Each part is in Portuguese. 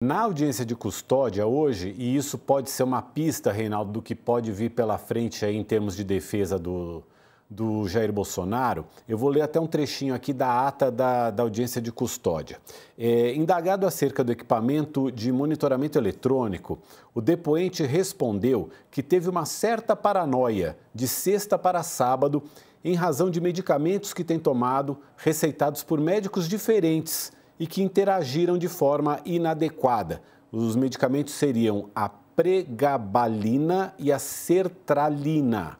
Na audiência de custódia hoje, e isso pode ser uma pista, Reinaldo, do que pode vir pela frente aí em termos de defesa do Jair Bolsonaro, eu vou ler até um trechinho aqui da ata da audiência de custódia. Indagado acerca do equipamento de monitoramento eletrônico, o depoente respondeu que teve uma certa paranoia de sexta para sábado em razão de medicamentos que tem tomado receitados por médicos diferentes e que interagiram de forma inadequada. Os medicamentos seriam a pregabalina e a sertralina.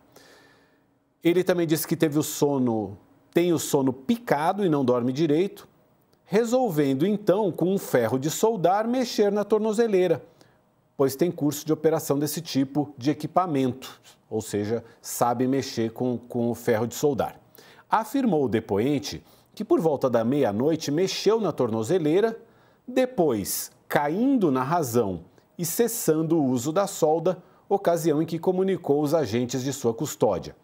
Ele também disse que tem o sono picado e não dorme direito, resolvendo então, com um ferro de soldar, mexer na tornozeleira, pois tem curso de operação desse tipo de equipamento, ou seja, sabe mexer com o ferro de soldar. Afirmou o depoente que por volta da meia-noite mexeu na tornozeleira, depois caindo na razão e cessando o uso da solda, ocasião em que comunicou os agentes de sua custódia.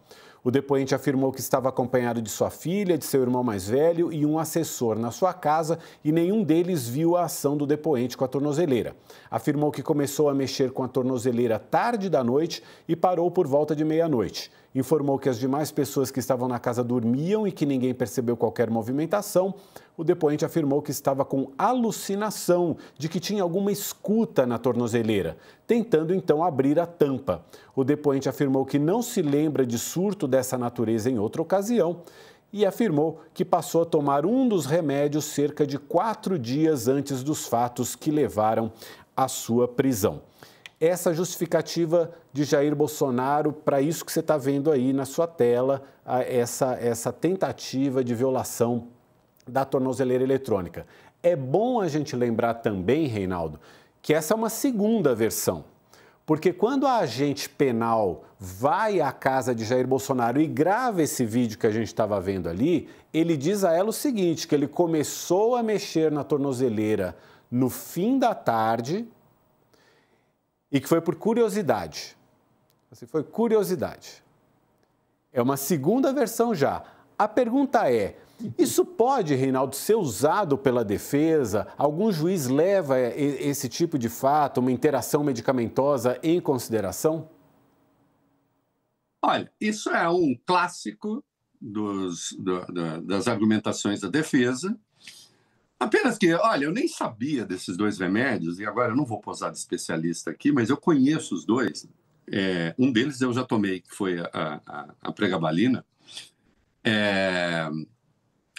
O depoente afirmou que estava acompanhado de sua filha, de seu irmão mais velho e um assessor na sua casa e nenhum deles viu a ação do depoente com a tornozeleira. Afirmou que começou a mexer com a tornozeleira tarde da noite e parou por volta de meia-noite. Informou que as demais pessoas que estavam na casa dormiam e que ninguém percebeu qualquer movimentação. O depoente afirmou que estava com alucinação de que tinha alguma escuta na tornozeleira, tentando então abrir a tampa. O depoente afirmou que não se lembra de surto dessa natureza em outra ocasião e afirmou que passou a tomar um dos remédios cerca de 4 dias antes dos fatos que levaram à sua prisão. Essa justificativa de Jair Bolsonaro para isso que você está vendo aí na sua tela, essa tentativa de violação da tornozeleira eletrônica. É bom a gente lembrar também, Reinaldo, que essa é uma segunda versão. Porque quando a agente penal vai à casa de Jair Bolsonaro e grava esse vídeo que a gente estava vendo ali, ele diz a ela o seguinte, que ele começou a mexer na tornozeleira no fim da tarde e que foi por curiosidade. Assim, foi curiosidade. É uma segunda versão já. A pergunta é, isso pode, Reinaldo, ser usado pela defesa? Algum juiz leva esse tipo de fato, uma interação medicamentosa, em consideração? Olha, isso é um clássico das argumentações da defesa. Apenas que, olha, eu nem sabia desses dois remédios, e agora eu não vou posar de especialista aqui, mas eu conheço os dois. Um deles eu já tomei, que foi a pregabalina,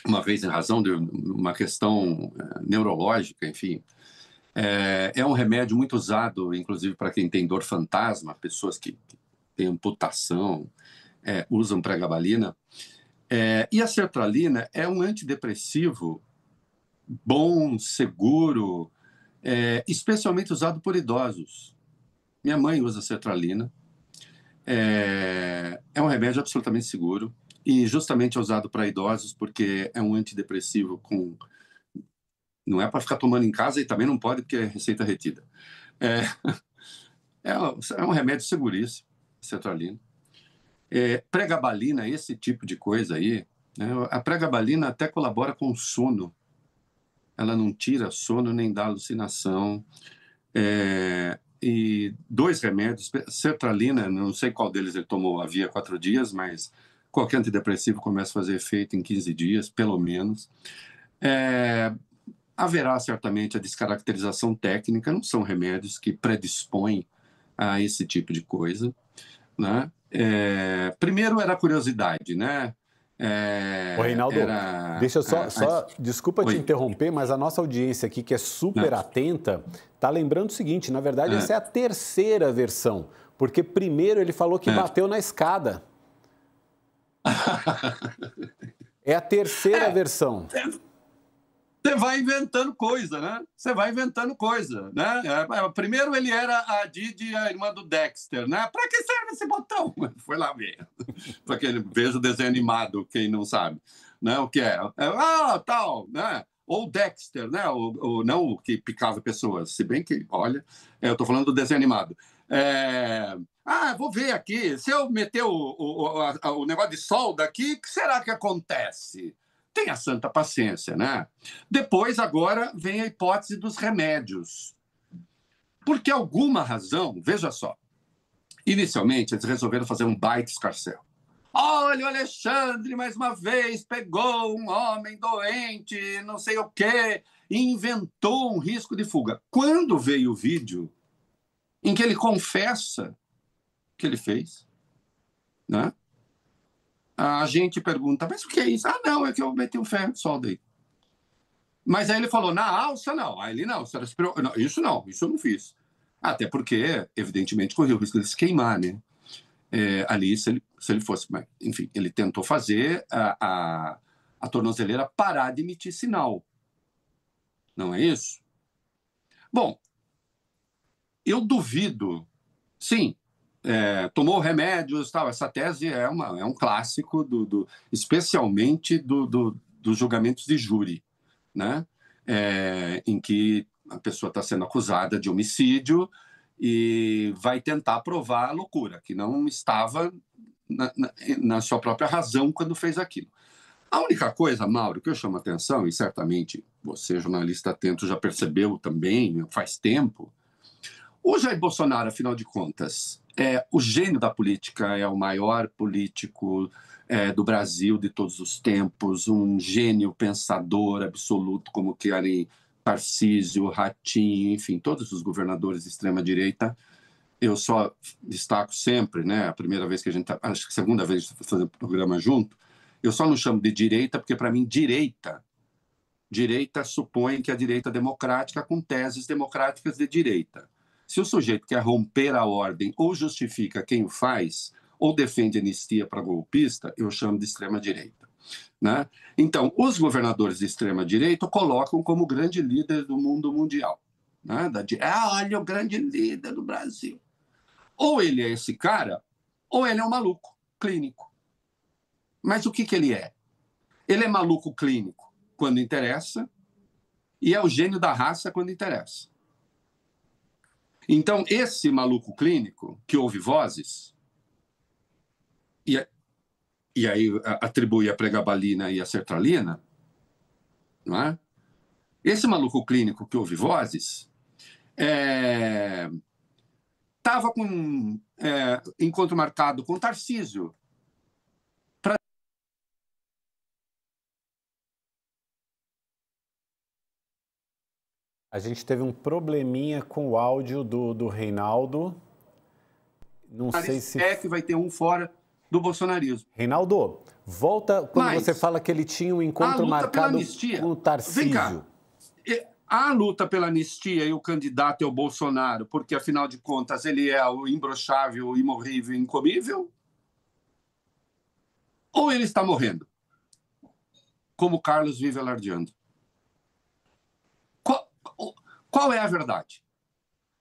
uma vez em razão de uma questão neurológica, enfim. É um remédio muito usado, inclusive, para quem tem dor fantasma, pessoas que têm amputação, usam pregabalina. E a sertralina é um antidepressivo bom, seguro, especialmente usado por idosos. Minha mãe usa sertralina. É um remédio absolutamente seguro e justamente é usado para idosos porque é um antidepressivo não é para ficar tomando em casa e também não pode porque é receita retida. É um remédio seguríssimo, sertralina. Pregabalina, esse tipo de coisa aí, né? A pregabalina até colabora com o sono. Ela não tira sono nem dá alucinação. E dois remédios, sertralina, não sei qual deles ele tomou havia 4 dias, mas qualquer antidepressivo começa a fazer efeito em 15 dias, pelo menos. Haverá certamente a descaracterização técnica, não são remédios que predispõem a esse tipo de coisa, né? Primeiro era a curiosidade, né? Ô, Reinaldo, deixa eu só desculpa te interromper, mas a nossa audiência aqui, que é super atenta, está lembrando o seguinte, na verdade, essa é a terceira versão, porque primeiro ele falou que bateu na escada. É a terceira versão. Você vai inventando coisa, né? Você vai inventando coisa, né? Primeiro ele era a Didi, a irmã do Dexter, né? Para que serve esse botão? Foi lá ver. Para que ele veja o desenho animado, quem não sabe, né? O que é? Tal, né? Ou Dexter, né? Não o que picava pessoas, se bem que, olha, eu estou falando do desenho animado. Vou ver aqui, se eu meter o negócio de solda aqui, o que será que acontece? Tenha santa paciência, né? Depois, agora, vem a hipótese dos remédios. Porque alguma razão, veja só, inicialmente eles resolveram fazer um baita escarcéu. Olha, o Alexandre, mais uma vez, pegou um homem doente, não sei o quê, e inventou um risco de fuga. Quando veio o vídeo em que ele confessa que ele fez, né? A gente pergunta, mas o que é isso? Ah, não, é que eu meti um ferro de solda aí. Mas aí ele falou, na alça, não. Aí ele, não, não, isso eu não fiz. Até porque, evidentemente, correu o risco de se queimar, né? Ali, se ele fosse... Mas, enfim, ele tentou fazer a tornozeleira parar de emitir sinal. Não é isso? Bom, eu duvido, sim, tomou remédios, tal. Essa tese é um clássico, especialmente dos julgamentos de júri, né? Em que a pessoa está sendo acusada de homicídio e vai tentar provar a loucura, que não estava na sua própria razão quando fez aquilo. A única coisa, Mauro, que eu chamo a atenção, e certamente você, jornalista atento, já percebeu também, faz tempo, o Jair Bolsonaro, afinal de contas, é o gênio da política, é o maior político do Brasil de todos os tempos, um gênio pensador absoluto, como querem Tarcísio, Ratinho, enfim, todos os governadores de extrema-direita. Eu só destaco sempre, né, a primeira vez que a gente, acho que a segunda vez que a gente está fazendo programa junto, eu só não chamo de direita, porque para mim direita supõe que a direita democrática com teses democráticas de direita. Se o sujeito quer romper a ordem ou justifica quem o faz, ou defende anistia para golpista, eu chamo de extrema-direita, né? Então, os governadores de extrema-direita o colocam como grande líder do mundo mundial, né? Olha, o grande líder do Brasil. Ou ele é esse cara, ou ele é um maluco clínico. Mas o que ele é? Ele é maluco clínico quando interessa e é o gênio da raça quando interessa. Então, esse maluco clínico que ouve vozes e aí atribui a pregabalina e a sertralina, não é? Esse maluco clínico que ouve vozes estava com encontro marcado com Tarcísio. A gente teve um probleminha com o áudio do Reinaldo. Não sei se... que vai ter um fora do bolsonarismo. Reinaldo, volta quando você fala que ele tinha um encontro marcado com o Tarcísio. Vem cá. A luta pela anistia e o candidato é o Bolsonaro, porque, afinal de contas, ele é o imbrochável, imorrível, incomível? Ou ele está morrendo? Como Carlos vive alardeando. Qual é a verdade?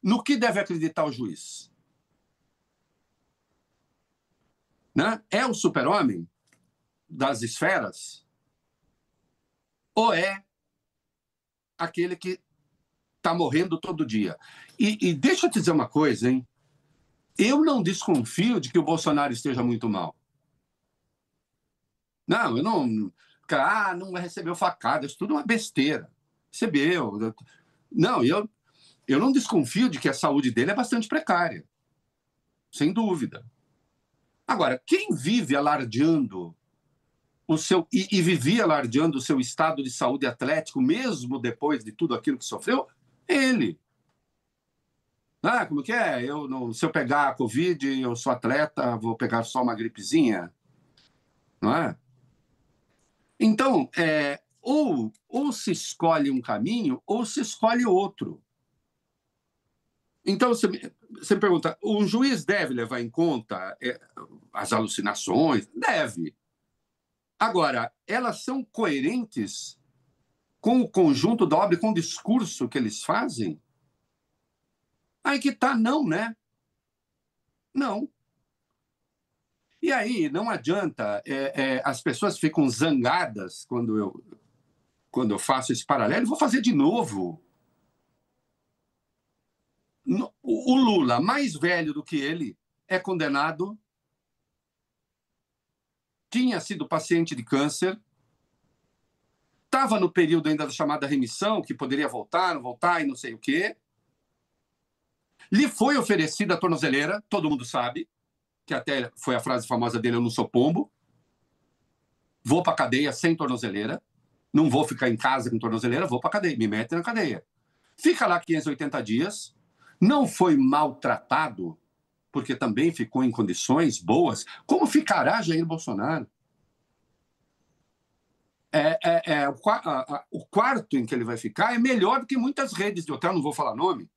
No que deve acreditar o juiz? Né? É o super-homem das esferas? Ou é aquele que está morrendo todo dia? E deixa eu te dizer uma coisa, hein? Eu não desconfio de que o Bolsonaro esteja muito mal. Não, eu não... não recebeu facada, isso tudo é uma besteira. Recebeu. Não, eu não desconfio de que a saúde dele é bastante precária. Sem dúvida. Agora, quem vive alardeando o seu... E vivia alardeando o seu estado de saúde atlético, mesmo depois de tudo aquilo que sofreu, ele. Como que é? Se eu pegar a Covid, eu sou atleta, vou pegar só uma gripezinha. Não é? Então, ou se escolhe um caminho, ou se escolhe outro. Então, você me pergunta, o juiz deve levar em conta as alucinações? Deve. Agora, elas são coerentes com o conjunto da obra, com o discurso que eles fazem? Aí que tá, não, né? Não. E aí, não adianta, as pessoas ficam zangadas quando eu faço esse paralelo, vou fazer de novo. O Lula, mais velho do que ele, é condenado, tinha sido paciente de câncer, estava no período ainda da chamada remissão, que poderia voltar, não voltar e não sei o quê. Lhe foi oferecida a tornozeleira, todo mundo sabe, que até foi a frase famosa dele, eu não sou pombo, vou para a cadeia sem tornozeleira, não vou ficar em casa com tornozeleira, vou para a cadeia, me mete na cadeia. Fica lá 580 dias, não foi maltratado, porque também ficou em condições boas, como ficará Jair Bolsonaro? O quarto em que ele vai ficar é melhor do que muitas redes de hotel, não vou falar nome,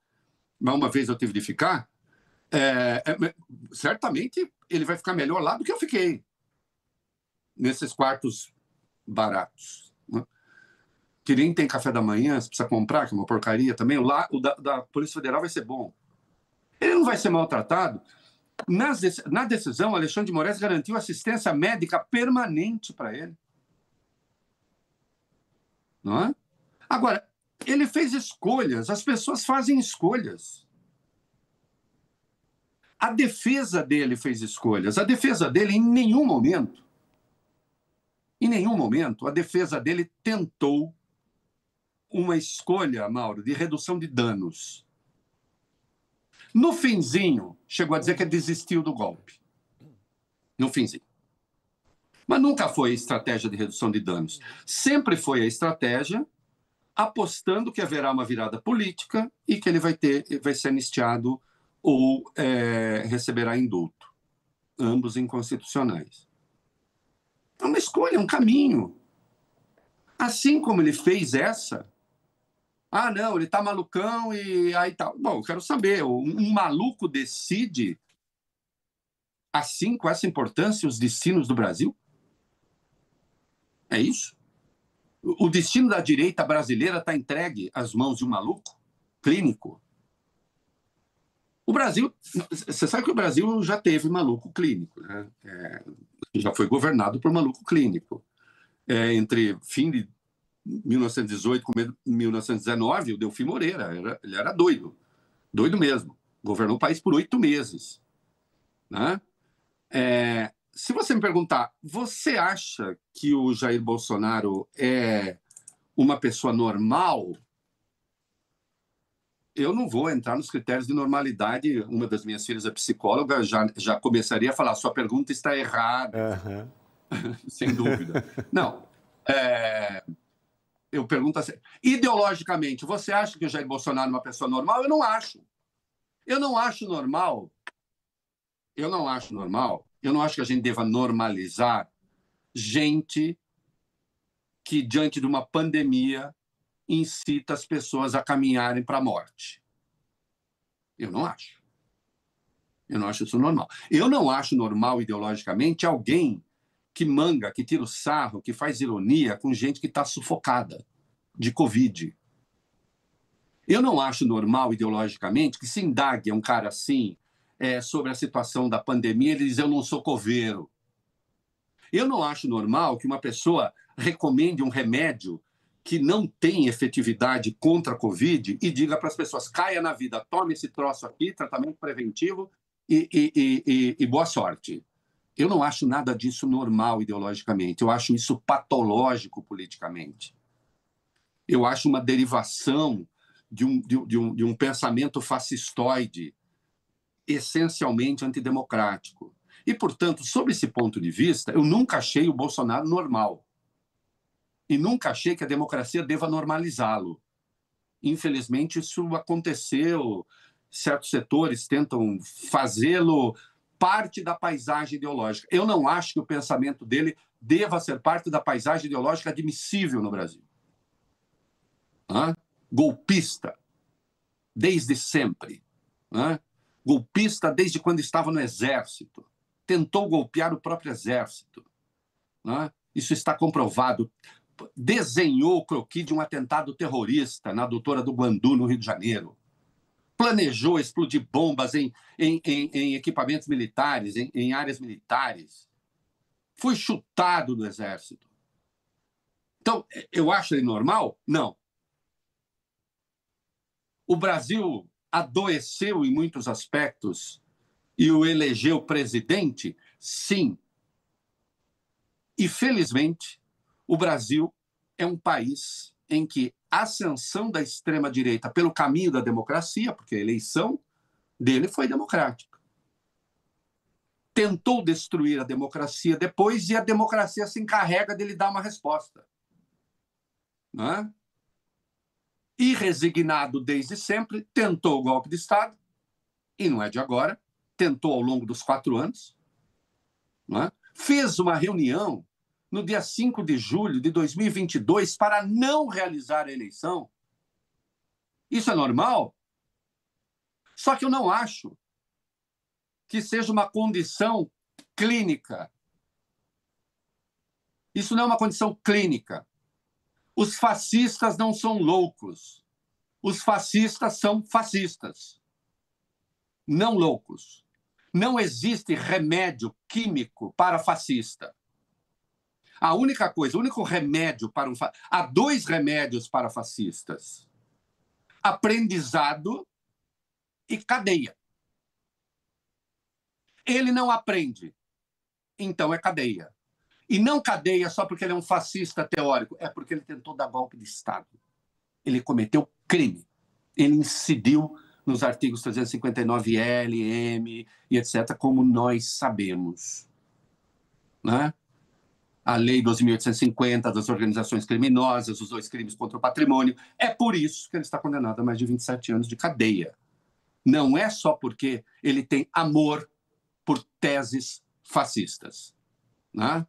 mas uma vez eu tive de ficar, certamente ele vai ficar melhor lá do que eu fiquei, nesses quartos baratos, né? Que nem tem café da manhã, você precisa comprar, que é uma porcaria também. O da Polícia Federal vai ser bom. Ele não vai ser maltratado. Na decisão, Alexandre de Moraes garantiu assistência médica permanente para ele. Não é? Agora, ele fez escolhas, as pessoas fazem escolhas. A defesa dele fez escolhas. A defesa dele, em nenhum momento, a defesa dele tentou uma escolha, Mauro, de redução de danos. No finzinho, chegou a dizer que desistiu do golpe. No finzinho. Mas nunca foi a estratégia de redução de danos. Sempre foi a estratégia apostando que haverá uma virada política e que ele vai ser anistiado ou receberá indulto. Ambos inconstitucionais. É uma escolha, é um caminho. Assim como ele fez essa... Ah, não, ele está malucão e aí tal. Bom, eu quero saber, um maluco decide assim, com essa importância, os destinos do Brasil? É isso? O destino da direita brasileira está entregue às mãos de um maluco clínico? O Brasil... Você sabe que o Brasil já teve maluco clínico, né? Já foi governado por maluco clínico. Entre fim de 1918 com 1919, o Delfim Moreira, ele era doido mesmo, governou o país por 8 meses, né? Se você me perguntar, você acha que o Jair Bolsonaro é uma pessoa normal? Eu não vou entrar nos critérios de normalidade. Uma das minhas filhas é psicóloga, já começaria a falar, sua pergunta está errada. Uhum. Sem dúvida. Não, eu pergunto assim, ideologicamente, você acha que o Jair Bolsonaro é uma pessoa normal? Eu não acho. Eu não acho normal. Eu não acho que a gente deva normalizar gente que, diante de uma pandemia, incita as pessoas a caminharem para a morte. Eu não acho. Eu não acho isso normal. Eu não acho normal, ideologicamente, alguém que manga, que tira o sarro, que faz ironia com gente que está sufocada de Covid. Eu não acho normal, ideologicamente, que se indague um cara assim sobre a situação da pandemia, ele diz, eu não sou coveiro. Eu não acho normal que uma pessoa recomende um remédio que não tem efetividade contra a Covid e diga para as pessoas, caia na vida, tome esse troço aqui, tratamento preventivo e boa sorte. Eu não acho nada disso normal ideologicamente, eu acho isso patológico politicamente. Eu acho uma derivação de um pensamento fascistoide, essencialmente antidemocrático. E, portanto, sob esse ponto de vista, eu nunca achei o Bolsonaro normal. E nunca achei que a democracia deva normalizá-lo. Infelizmente, isso aconteceu. Certos setores tentam fazê-lo parte da paisagem ideológica. Eu não acho que o pensamento dele deva ser parte da paisagem ideológica admissível no Brasil. Golpista, desde sempre. Golpista desde quando estava no Exército. Tentou golpear o próprio Exército. Isso está comprovado. Desenhou o croquis de um atentado terrorista na Doutora do Guandu, no Rio de Janeiro. Planejou explodir bombas em equipamentos militares, em áreas militares. Foi chutado do Exército. Então, eu acho ele normal? Não. O Brasil adoeceu em muitos aspectos e o elegeu presidente? Sim. E, felizmente, o Brasil é um país em que a ascensão da extrema-direita pelo caminho da democracia, porque é eleição, dele foi democrática. Tentou destruir a democracia depois e a democracia se encarrega de lhe dar uma resposta. Não é? E resignado desde sempre, tentou o golpe de Estado, e não é de agora, tentou ao longo dos 4 anos, não é? Fez uma reunião no dia 5 de julho de 2022 para não realizar a eleição. Isso é normal? Só que eu não acho que seja uma condição clínica. Isso não é uma condição clínica. Os fascistas não são loucos. Os fascistas são fascistas, não loucos. Não existe remédio químico para fascista. A única coisa, o único remédio para há 2 remédios para fascistas: aprendizado e cadeia. Ele não aprende, então é cadeia. E não cadeia só porque ele é um fascista teórico, é porque ele tentou dar golpe de Estado. Ele cometeu crime. Ele incidiu nos artigos 359L, M e etc., como nós sabemos. Né? A Lei 12.850 das organizações criminosas, os 2 crimes contra o patrimônio. É por isso que ele está condenado a mais de 27 anos de cadeia. Não é só porque ele tem amor por teses fascistas. Né?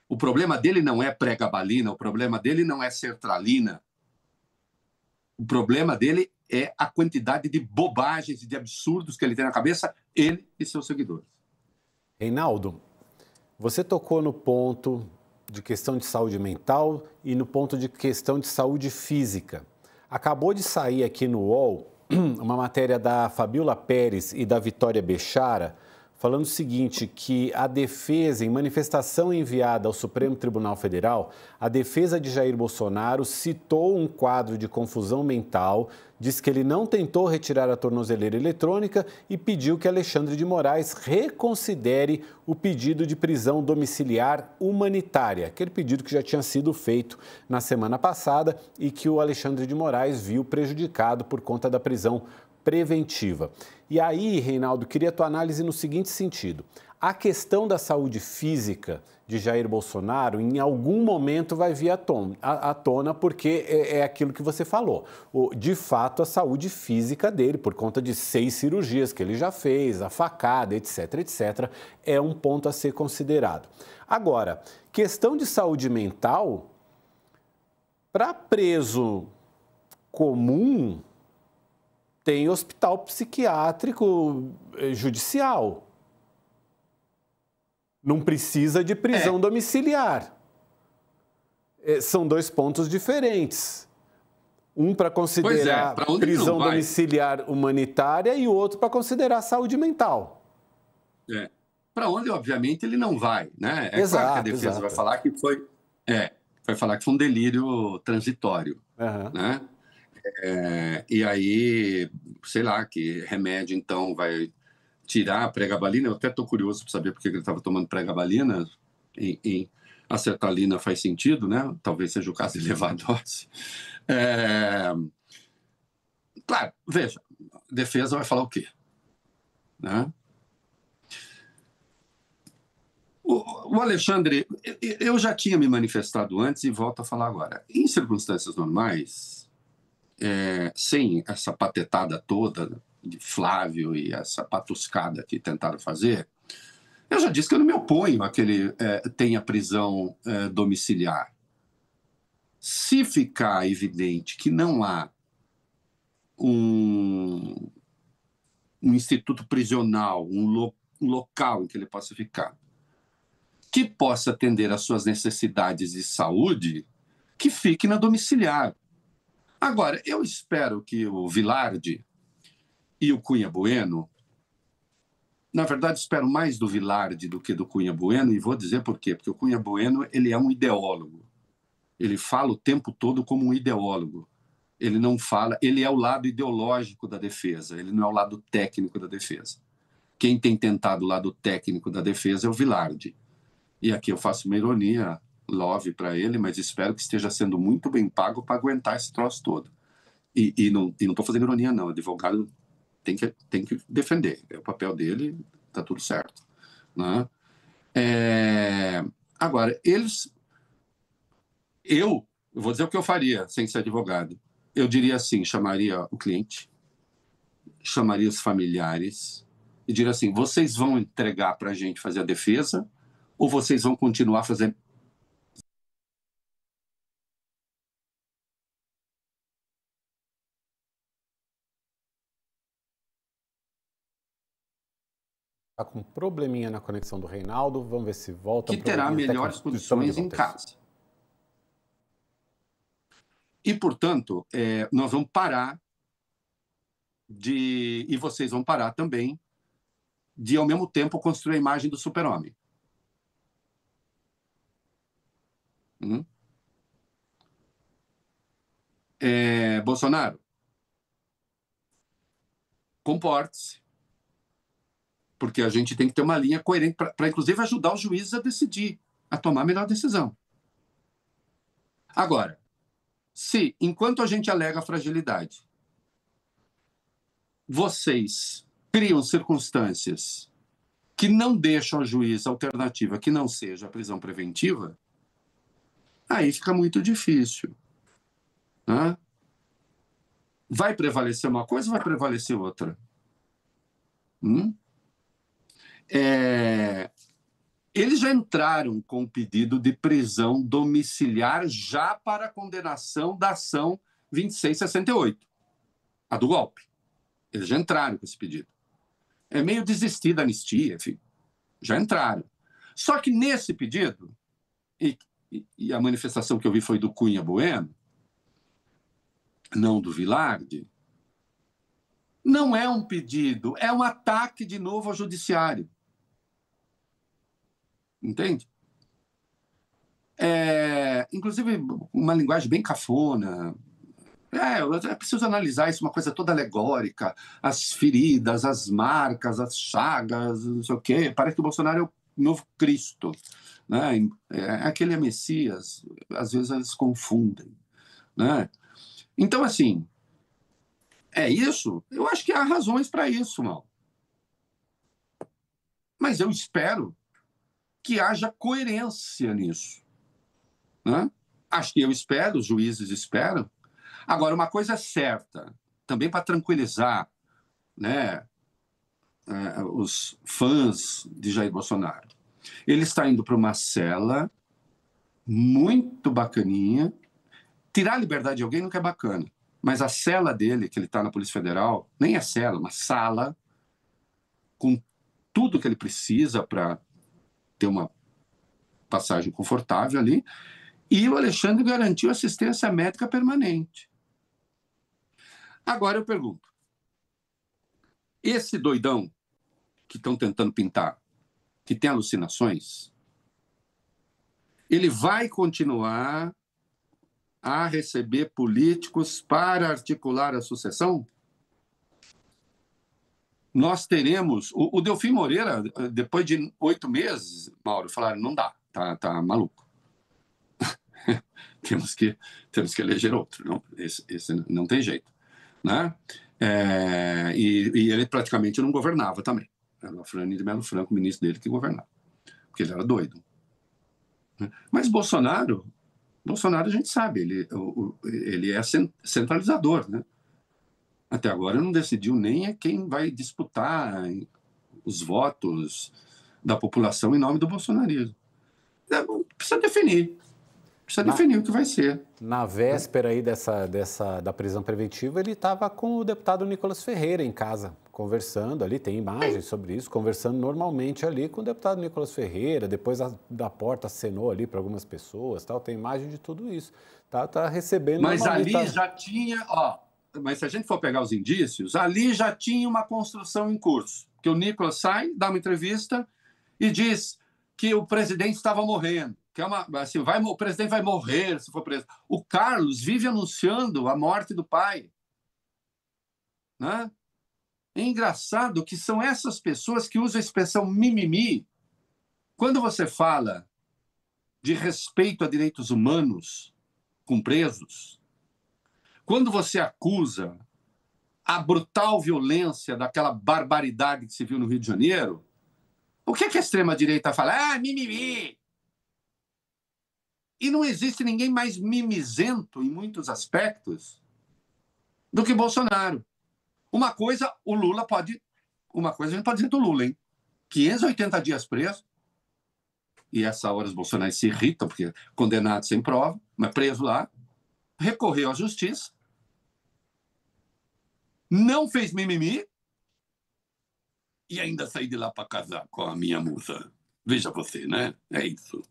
O problema dele não é pregabalina, o problema dele não é sertralina. O problema dele é a quantidade de bobagens e de absurdos que ele tem na cabeça, ele e seus seguidores. Reinaldo, você tocou no ponto de questão de saúde mental e no ponto de questão de saúde física. Acabou de sair aqui no UOL uma matéria da Fabiola Pérez e da Vitória Bechara, falando o seguinte, que a defesa, em manifestação enviada ao Supremo Tribunal Federal, a defesa de Jair Bolsonaro citou um quadro de confusão mental, diz que ele não tentou retirar a tornozeleira eletrônica e pediu que Alexandre de Moraes reconsidere o pedido de prisão domiciliar humanitária, aquele pedido que já tinha sido feito na semana passada e que o Alexandre de Moraes viu prejudicado por conta da prisão preventiva. E aí, Reinaldo, queria a tua análise no seguinte sentido. A questão da saúde física de Jair Bolsonaro, em algum momento vai vir à tona, porque é aquilo que você falou. De fato, a saúde física dele, por conta de 6 cirurgias que ele já fez, a facada, etc., etc., é um ponto a ser considerado. Agora, questão de saúde mental, para preso comum, tem hospital psiquiátrico judicial. Não precisa de prisão domiciliar. São 2 pontos diferentes. Um para considerar prisão domiciliar humanitária e o outro para considerar saúde mental. Para onde, obviamente, ele não vai. Né? Exato, claro que a defesa vai falar que vai falar que foi um delírio transitório. Uhum. Né? E aí, sei lá, que remédio, então, vai tirar a pregabalina. Eu até estou curioso para saber por que ele estava tomando pregabalina. A sertralina faz sentido, né? Talvez seja o caso de levar a dose. Claro, veja, a defesa vai falar o quê? Né? O Alexandre, eu já tinha me manifestado antes e volto a falar agora. Em circunstâncias normais, sem essa patetada toda de Flávio e essa patuscada que tentaram fazer, eu já disse que eu não me oponho a que ele tenha prisão domiciliar. Se ficar evidente que não há um instituto prisional, um local em que ele possa ficar, que possa atender às suas necessidades de saúde, que fique na domiciliar. Agora, eu espero que o Vilardi e o Cunha Bueno, na verdade, espero mais do Vilardi do que do Cunha Bueno, e vou dizer por quê. Porque o Cunha Bueno, ele é um ideólogo. Ele fala o tempo todo como um ideólogo. Ele não fala, ele é o lado ideológico da defesa, ele não é o lado técnico da defesa. Quem tem tentado o lado técnico da defesa é o Vilardi. E aqui eu faço uma ironia, love para ele, mas espero que esteja sendo muito bem pago para aguentar esse troço todo. E não estou fazendo ironia, não. O advogado tem que defender. É o papel dele, está tudo certo. Né? Agora, eu vou dizer o que eu faria sem ser advogado. Eu diria assim, chamaria o cliente, chamaria os familiares e diria assim, vocês vão entregar para a gente fazer a defesa ou vocês vão continuar fazendo... Está com um probleminha na conexão do Reinaldo, vamos ver se volta. Que terá melhores condições em casa. E, portanto, nós vamos parar e vocês vão parar também de, ao mesmo tempo, construir a imagem do super-homem. Bolsonaro, comporte-se, porque a gente tem que ter uma linha coerente para, inclusive, ajudar os juízes a decidir, a tomar a melhor decisão. Agora, se, enquanto a gente alega fragilidade, vocês criam circunstâncias que não deixam ao juiz alternativa que não seja a prisão preventiva, aí fica muito difícil. Né? Vai prevalecer uma coisa ou vai prevalecer outra? Eles já entraram com o pedido de prisão domiciliar já para a condenação da ação 2668, a do golpe. Eles já entraram com esse pedido. É meio desistir da anistia, enfim. Já entraram. Só que nesse pedido, e a manifestação que eu vi foi do Cunha Bueno, não do Vilardi, não é um pedido, é um ataque de novo ao judiciário. Entende? Inclusive, uma linguagem bem cafona. É preciso analisar isso, uma coisa toda alegórica, as feridas, as marcas, as chagas, não sei o quê. Parece que o Bolsonaro é o novo Cristo, né? Aquele é Messias, às vezes eles confundem. Né? Então, assim, é isso? Eu acho que há razões para isso, mal. Mas eu espero que haja coerência nisso. Né? Acho que eu espero, os juízes esperam. Agora, uma coisa é certa, também para tranquilizar, né, os fãs de Jair Bolsonaro. Ele está indo para uma cela muito bacaninha. Tirar a liberdade de alguém nunca é bacana, mas a cela dele, que ele está na Polícia Federal, nem é cela, uma sala com tudo que ele precisa para ter uma passagem confortável ali, e o Alexandre garantiu assistência médica permanente. Agora eu pergunto, esse doidão que estão tentando pintar, que tem alucinações, ele vai continuar a receber políticos para articular a sucessão? Nós teremos... O Delfim Moreira, depois de 8 meses, Mauro, falaram, não dá, tá maluco. temos que eleger outro. Não, esse não tem jeito. Né? E ele praticamente não governava também. Era o Afrânio de Melo Franco, o ministro dele, que governava. Porque ele era doido. Mas Bolsonaro a gente sabe, ele é centralizador. Né? Até agora não decidiu nem quem vai disputar os votos da população em nome do bolsonarismo. Precisa definir. Precisa definir o que vai ser. Na véspera aí da prisão preventiva, ele estava com o deputado Nicolas Ferreira em casa, conversando ali, tem imagens sobre isso, conversando normalmente ali com o deputado Nicolas Ferreira, depois da porta acenou ali para algumas pessoas, tal, tem imagem de tudo isso. Tá recebendo... Mas ali já tinha... Mas se a gente for pegar os indícios, ali já tinha uma construção em curso. Que o Nicolas sai, dá uma entrevista e diz que o presidente estava morrendo. Que assim, o presidente vai morrer se for preso. O Carlos vive anunciando a morte do pai. Né? É engraçado que são essas pessoas que usam a expressão mimimi. Quando você fala de respeito a direitos humanos com presos, quando você acusa a brutal violência daquela barbaridade que se viu no Rio de Janeiro, o que a extrema-direita fala? Ah, mimimi! E não existe ninguém mais mimizento, em muitos aspectos, do que Bolsonaro. Uma coisa a gente pode dizer do Lula, hein? 580 dias preso, e essa hora os bolsonaristas se irritam, porque condenado sem prova, mas preso lá, recorreu à justiça, não fez mimimi, e ainda saí de lá para casar com a minha musa. Veja você, né? É isso.